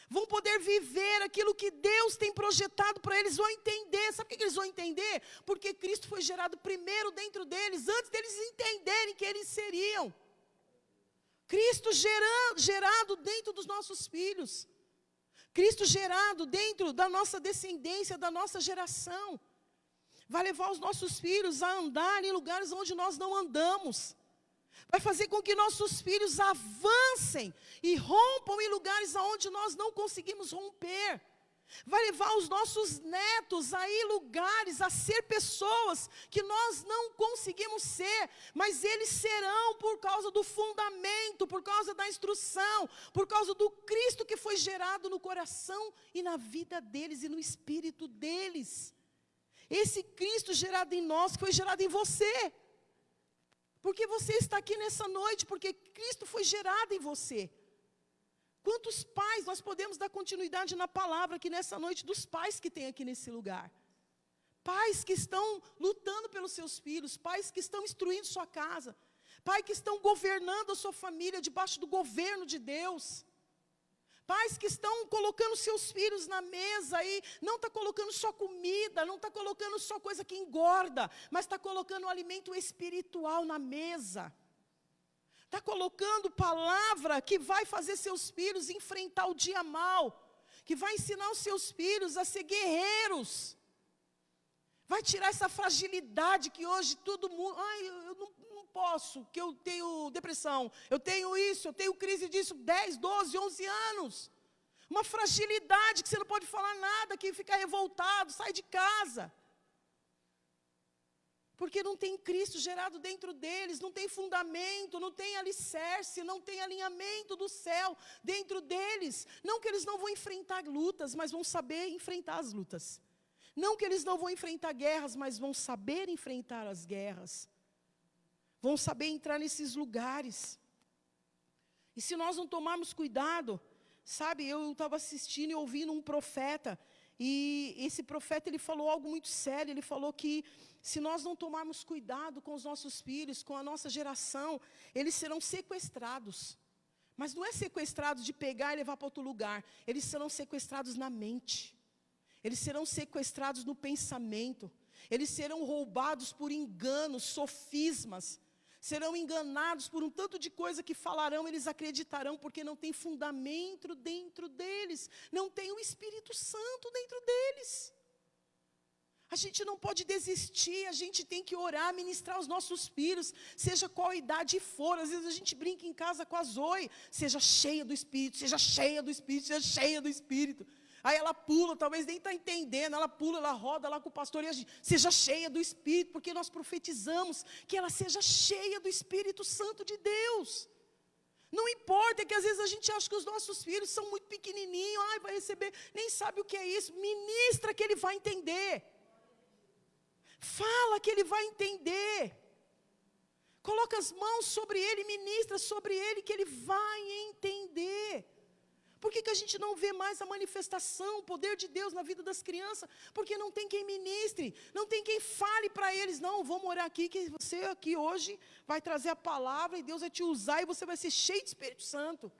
Vão poder viver aquilo que Deus tem projetado para eles, vão entender. Sabe por que eles vão entender? Porque Cristo foi gerado primeiro dentro deles, antes deles entenderem que eles seriam. Cristo gerado dentro dos nossos filhos. Cristo gerado dentro da nossa descendência, da nossa geração. Vai levar os nossos filhos a andar em lugares onde nós não andamos. Vai fazer com que nossos filhos avancem e rompam em lugares onde nós não conseguimos romper. Vai levar os nossos netos a ir lugares, a ser pessoas que nós não conseguimos ser, mas eles serão por causa do fundamento, por causa da instrução, por causa do Cristo que foi gerado no coração e na vida deles e no espírito deles. Esse Cristo gerado em nós, que foi gerado em você. Porque você está aqui nessa noite, porque Cristo foi gerado em você. Quantos pais nós podemos dar continuidade na palavra aqui nessa noite, dos pais que tem aqui nesse lugar? Pais que estão lutando pelos seus filhos, pais que estão instruindo sua casa, pais que estão governando a sua família debaixo do governo de Deus. Pais que estão colocando seus filhos na mesa e não está colocando só comida, não está colocando só coisa que engorda, mas está colocando um alimento espiritual na mesa. Está colocando palavra que vai fazer seus filhos enfrentar o dia mal, que vai ensinar os seus filhos a ser guerreiros. Vai tirar essa fragilidade que hoje todo mundo... eu não posso, que eu tenho depressão, eu tenho isso, eu tenho crise disso, 10, 12, 11 anos. Uma fragilidade que você não pode falar nada, que fica revoltado, sai de casa. Porque não tem Cristo gerado dentro deles, não tem fundamento, não tem alicerce, não tem alinhamento do céu dentro deles. Não que eles não vão enfrentar lutas, mas vão saber enfrentar as lutas. Não que eles não vão enfrentar guerras, mas vão saber enfrentar as guerras. Vão saber entrar nesses lugares. E se nós não tomarmos cuidado, sabe, eu estava assistindo e ouvindo um profeta, e esse profeta ele falou algo muito sério. Ele falou que se nós não tomarmos cuidado com os nossos filhos, com a nossa geração, eles serão sequestrados. Mas não é sequestrados de pegar e levar para outro lugar. Eles serão sequestrados na mente. Eles serão sequestrados no pensamento. Eles serão roubados por enganos, sofismas. Serão enganados por um tanto de coisa que falarão, eles acreditarão, porque não tem fundamento dentro deles. Não tem o Espírito Santo dentro deles. A gente não pode desistir, a gente tem que orar, ministrar os nossos filhos, seja qual idade for. Às vezes a gente brinca em casa com a Zoe, seja cheia do Espírito, seja cheia do Espírito, seja cheia do Espírito. Aí ela pula, talvez nem está entendendo, ela pula, ela roda lá com o pastor, e a gente, seja cheia do Espírito, porque nós profetizamos que ela seja cheia do Espírito Santo de Deus. Não importa, é que às vezes a gente acha que os nossos filhos são muito pequenininhos, vai receber, nem sabe o que é isso. Ministra que ele vai entender. Fala que ele vai entender. Coloca as mãos sobre ele, ministra sobre ele, que ele vai entender. Por que a gente não vê mais a manifestação, o poder de Deus na vida das crianças? Porque não tem quem ministre, não tem quem fale para eles. Não, vamos orar aqui, que você aqui hoje vai trazer a palavra e Deus vai te usar e você vai ser cheio de Espírito Santo.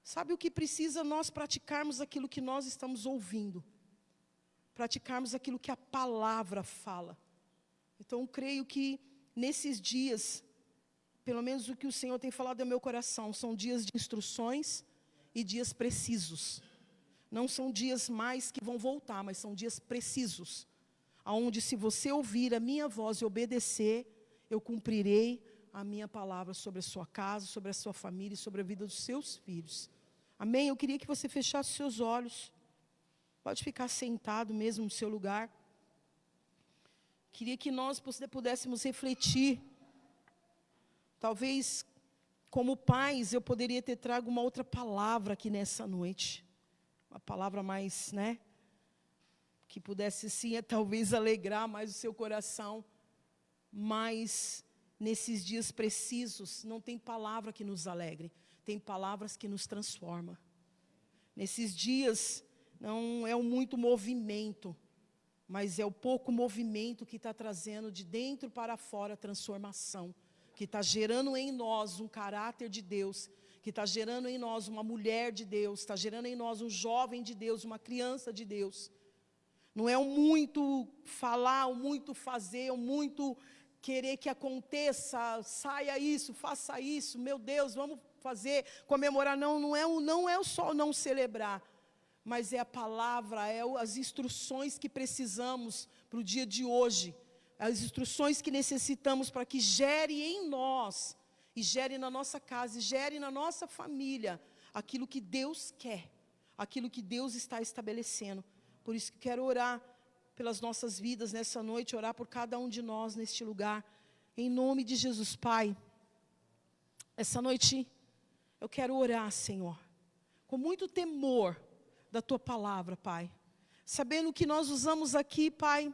Sabe o que precisa? Nós praticarmos aquilo que nós estamos ouvindo. Praticarmos aquilo que a palavra fala. Então, eu creio que nesses dias, pelo menos o que o Senhor tem falado ao meu coração, são dias de instruções e dias precisos. Não são dias mais que vão voltar, mas são dias precisos. Aonde se você ouvir a minha voz e obedecer, eu cumprirei a minha palavra sobre a sua casa, sobre a sua família e sobre a vida dos seus filhos. Amém? Eu queria que você fechasse seus olhos. Pode ficar sentado mesmo no seu lugar. Queria que nós pudéssemos refletir. Talvez, como pais, eu poderia ter trago uma outra palavra aqui nessa noite. Uma palavra mais, que pudesse sim, talvez alegrar mais o seu coração. Mas, nesses dias precisos, não tem palavra que nos alegre. Tem palavras que nos transformam. Nesses dias, não é o muito movimento, mas é o pouco movimento que está trazendo de dentro para fora a transformação, que está gerando em nós um caráter de Deus, que está gerando em nós uma mulher de Deus, está gerando em nós um jovem de Deus, uma criança de Deus. Não é o muito falar, o muito fazer, o muito querer que aconteça, saia isso, faça isso, meu Deus, vamos fazer, comemorar. Não é só não celebrar, mas é a palavra, as instruções que precisamos para o dia de hoje, as instruções que necessitamos para que gere em nós, e gere na nossa casa, e gere na nossa família, aquilo que Deus quer, aquilo que Deus está estabelecendo. Por isso que quero orar pelas nossas vidas nessa noite, orar por cada um de nós neste lugar, em nome de Jesus. Pai, essa noite eu quero orar, Senhor, com muito temor da Tua palavra, Pai, sabendo que nós usamos aqui, Pai,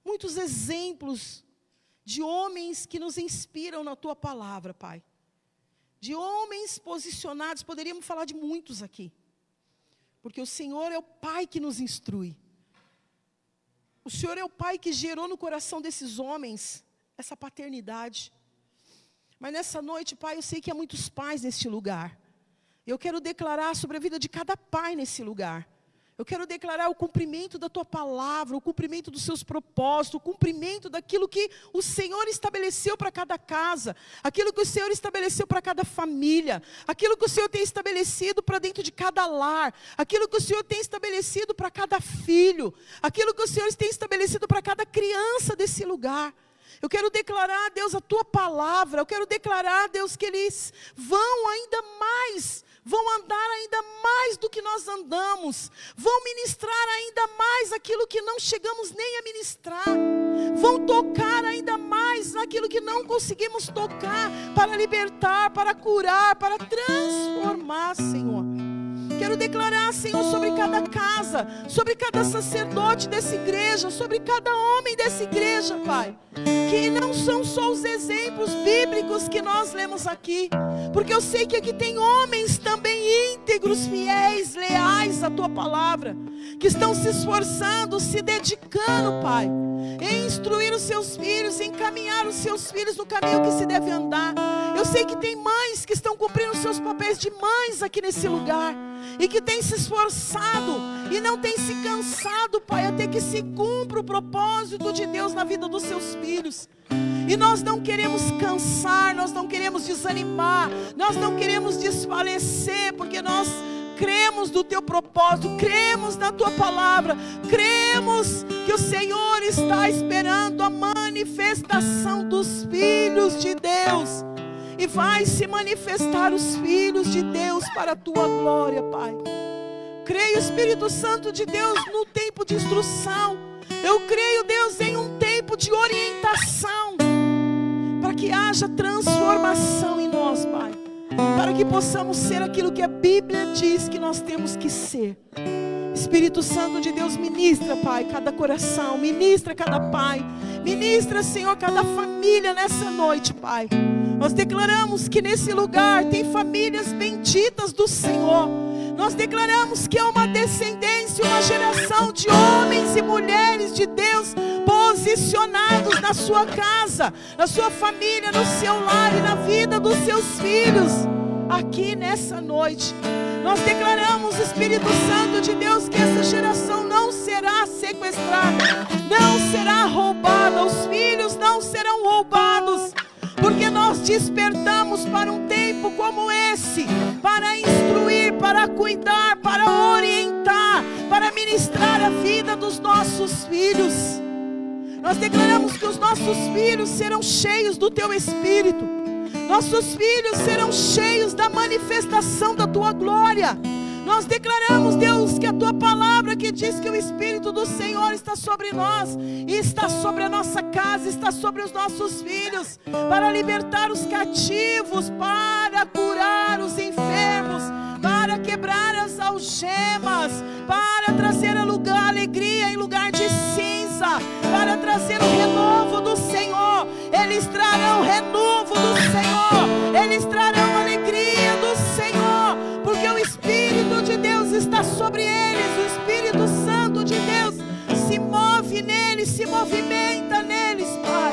muitos exemplos de homens que nos inspiram na Tua palavra, Pai, de homens posicionados. Poderíamos falar de muitos aqui, porque o Senhor é o Pai que nos instrui, o Senhor é o Pai que gerou no coração desses homens essa paternidade. Mas nessa noite, Pai, eu sei que há muitos pais neste lugar. Eu quero declarar sobre a vida de cada pai nesse lugar. Eu quero declarar o cumprimento da Tua palavra, o cumprimento dos Seus propósitos, o cumprimento daquilo que o Senhor estabeleceu para cada casa, aquilo que o Senhor estabeleceu para cada família, aquilo que o Senhor tem estabelecido para dentro de cada lar, aquilo que o Senhor tem estabelecido para cada filho, aquilo que o Senhor tem estabelecido para cada criança desse lugar. Eu quero declarar, Deus, a Tua palavra. Eu quero declarar, Deus, que eles vão ainda mais, vão andar ainda mais do que nós andamos, vão ministrar ainda mais aquilo que não chegamos nem a ministrar, vão tocar ainda mais naquilo que não conseguimos tocar, para libertar, para curar, para transformar, Senhor. Quero declarar, Senhor, sobre cada casa, sobre cada sacerdote dessa igreja, sobre cada homem dessa igreja, Pai, que não são só os exemplos bíblicos que nós lemos aqui, porque eu sei que aqui tem homens também íntegros, fiéis, leais à Tua palavra, que estão se esforçando, se dedicando, Pai, em instruir os seus filhos, em encaminhar os seus filhos no caminho que se deve andar. Eu sei que tem mães que estão cumprindo os seus papéis de mães aqui nesse lugar, e que tem se esforçado e não tem se cansado, Pai, até que se cumpra o propósito de Deus na vida dos seus filhos. E nós não queremos cansar, nós não queremos desanimar, nós não queremos desfalecer, porque nós cremos no Teu propósito, cremos na Tua palavra, cremos que o Senhor está esperando a manifestação dos filhos de Deus. E vai se manifestar os filhos de Deus para a Tua glória, Pai. Creio, Espírito Santo de Deus, no tempo de instrução. Eu creio, Deus, em um tempo de orientação, para que haja transformação em nós, Pai, para que possamos ser aquilo que a Bíblia diz que nós temos que ser. Espírito Santo de Deus, ministra, Pai, cada coração, ministra cada pai, ministra, Senhor, cada família nessa noite, Pai. Nós declaramos que nesse lugar tem famílias benditas do Senhor. Nós declaramos que é uma descendência, uma geração de homens e mulheres de Deus posicionados na sua casa, na sua família, no seu lar e na vida dos seus filhos. Aqui nessa noite, nós declaramos, Espírito Santo de Deus, que essa geração não será sequestrada, não será roubada, os filhos não serão roubados, porque nós despertamos para um tempo como esse, para instruir, para cuidar, para orientar, para ministrar a vida dos nossos filhos. Nós declaramos que os nossos filhos serão cheios do Teu Espírito, nossos filhos serão cheios da manifestação da Tua glória. Nós declaramos, Deus, que a Tua palavra que diz que o Espírito do Senhor está sobre nós, e está sobre a nossa casa, está sobre os nossos filhos, para libertar os cativos, para curar os enfermos, para quebrar as algemas, para trazer a alegria em lugar de cinza, para trazer o renovo do Senhor. Eles trarão renovo do Senhor, eles trarão alegria do Senhor, porque o Espírito de Deus está sobre eles. O Espírito Santo de Deus se move neles, se movimenta neles, Pai.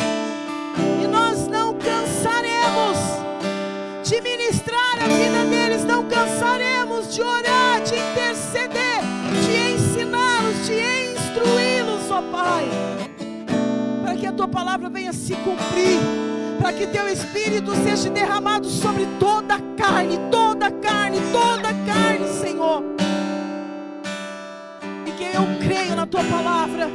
E nós não cansaremos de ministrar a vida deles, não cansaremos de orar, de interceder, de ensiná-los, de instruí-los, ó Pai, para que a Tua palavra venha se cumprir, para que Teu Espírito seja derramado sobre toda a carne, toda a carne, toda a carne, Senhor. E que eu creio na Tua palavra,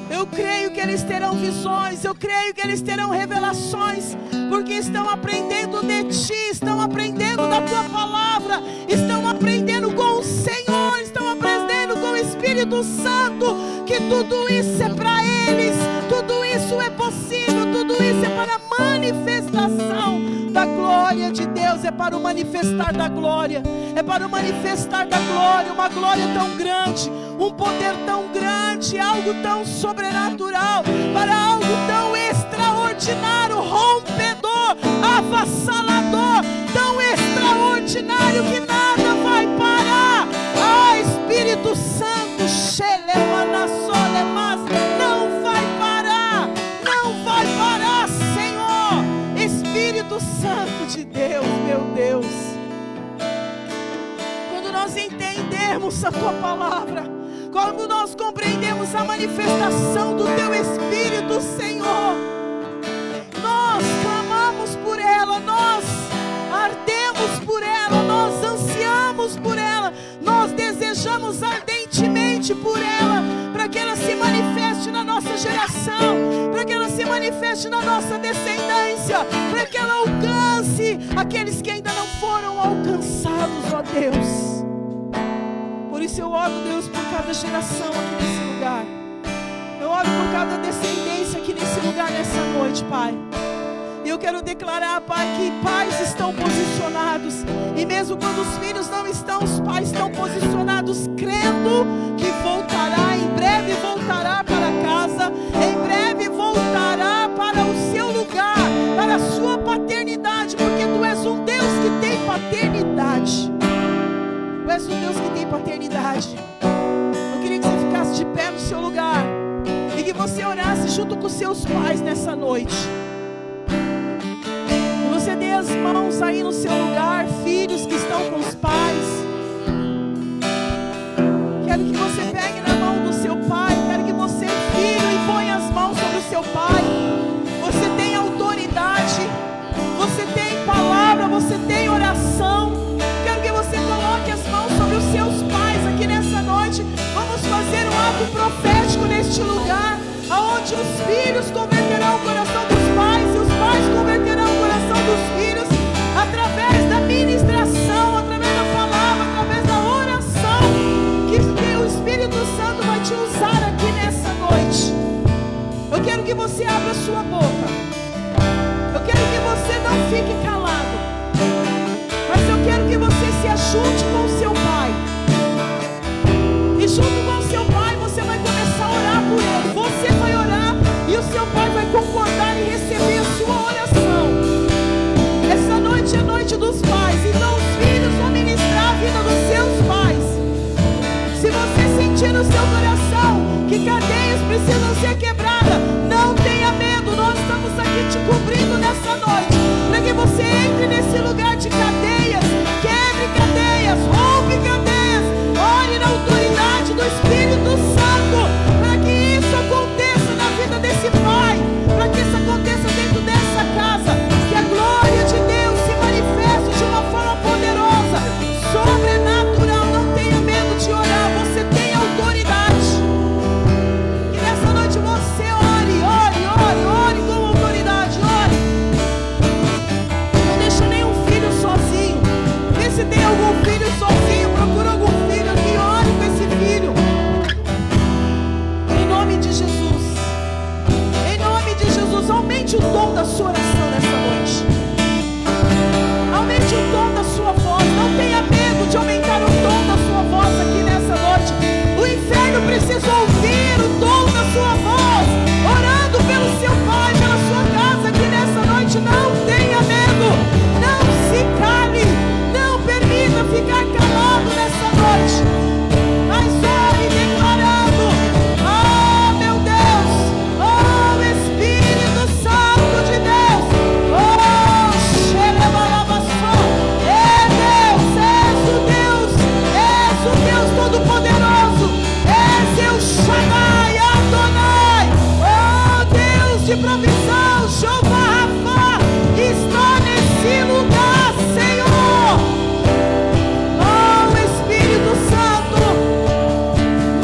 eu creio que eles terão visões, eu creio que eles terão revelações, porque estão aprendendo de Ti, estão aprendendo da Tua palavra, estão aprendendo com o Senhor, estão aprendendo com o Espírito Santo, que tudo isso é para eles, tudo isso é possível, tudo isso é para a manifestação da glória de Deus, é para o manifestar da glória, é para o manifestar da glória, uma glória tão grande, um poder tão grande, algo tão sobrenatural, para algo tão extraordinário, rompedor, avassalador, tão extraordinário que nada vai parar. Ah, Espírito Santo, não vai parar, não vai parar, Senhor. Espírito Santo de Deus, meu Deus, quando nós entendermos a Tua palavra, quando nós compreendemos a manifestação do Teu Espírito, Senhor, nós clamamos por ela, nós ardemos por ela, nós ansiamos por ela, nós desejamos ardentemente por ela, para que ela se manifeste na nossa geração, para que ela se manifeste na nossa descendência, para que ela alcance aqueles que ainda não foram alcançados, ó Deus. Por isso eu oro, Deus, por cada geração aqui nesse lugar. Eu oro por cada descendência aqui nesse lugar, nessa noite, Pai. Eu eu quero declarar, Pai, que pais estão posicionados. E mesmo quando os filhos não estão, os pais estão posicionados, crendo que voltará, em breve voltará para casa, em breve voltará para o seu lugar, para a sua paternidade, porque Tu és um Deus que tem paternidade. Tu és um Deus que tem paternidade. Eu queria que você ficasse de pé no seu lugar e que você orasse junto com seus pais nessa noite. E você dê as mãos aí no seu lugar, filhos que estão com os pais. Quero que você pegue na mão do seu pai. Quero que você, filho, e ponha as mãos sobre o seu pai. Você tem autoridade, você tem palavra, você tem oração. Quero que você coloque as mãos sobre os seus pais aqui nessa noite. Vamos fazer um ato profético neste lugar, aonde os filhos converterão o coração dos pais e os pais converterão o coração dos filhos, através da ministração, através da palavra, através da oração, que o Espírito Santo vai te usar aqui nessa noite. Eu quero que você abra a sua boca. Eu quero que você não fique calado, mas eu quero que você se ajunte com o seu pai. E junto com o seu pai você vai começar a orar por ele. Você vai orar e o seu pai vai concordar e receber a sua oração. Essa noite é a noite dos pais, então os filhos vão ministrar a vida dos seus pais. Se você sentir no seu coração que cadeias precisam ser quebradas, não tenha medo, nós estamos aqui te cobrindo nessa noite, para que você entre nesse lugar de cadeias, quebre cadeias, rompe cadeias, ore na autoridade do Espírito Santo, para que isso aconteça na vida desse pai, para que isso aconteça dentro dessa casa, que a glória de Deus se manifeste de uma forma poderosa, sobrenatural. Não tenha medo de orar, você tem autoridade. Que nessa noite você ore com autoridade, ore. Não deixa nenhum filho sozinho. Vê se tem algum filho sozinho, procura algum filho aqui, ore com esse filho. Em nome de Jesus. Em nome de Jesus, aumente o tom da sua oração nessa noite. Aumente o tom da sua voz. Não tenha medo de aumentar o tom da sua voz aqui nessa noite. O inferno precisa ouvir o tom da sua voz, orando pelo seu pai, pela sua casa aqui nessa noite. Não tenha medo, não se cale, não permita ficar calado nessa noite, mas ore declarando: oh meu Deus, oh Espírito Santo de Deus, oh Xerebalabassó, és o Deus Todo-Poderoso, és o Shaddai Adonai, oh Deus de provisão, Jeová Rafa, está nesse lugar, Senhor. Oh Espírito Santo,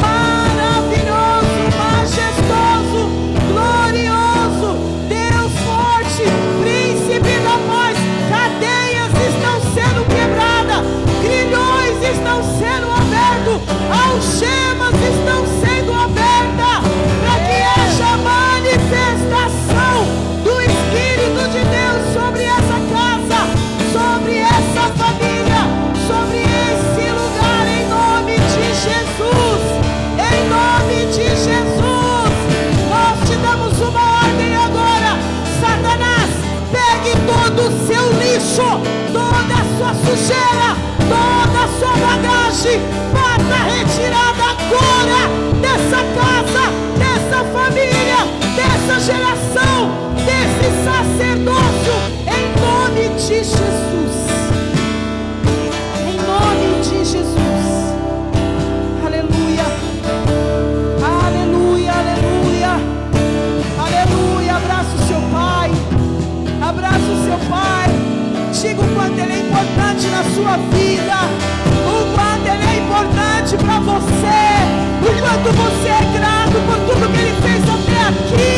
maravilhoso, majestoso, glorioso, Deus forte, príncipe da paz, cadeias estão sendo quebradas, grilhões estão sendo abertos, algemas estão sendo abertas, para que haja manifestação do Espírito de Deus sobre essa casa, sobre essa família, sobre esse lugar, em nome de Jesus. Em nome de Jesus, nós te damos uma ordem agora. Satanás, pegue todo o seu lixo, toda a sua sujeira, toda a sua bagagem, bata retirada agora dessa casa, dessa família, dessa geração, desse sacerdócio, em nome de Jesus. Em nome de Jesus. Aleluia. Aleluia, aleluia. Aleluia. Abraça o seu pai. Abraça o seu pai. Diga o quanto ele é importante na sua vida. O quanto ele é importante para você. O quanto você é grato por tudo que ele fez até aqui.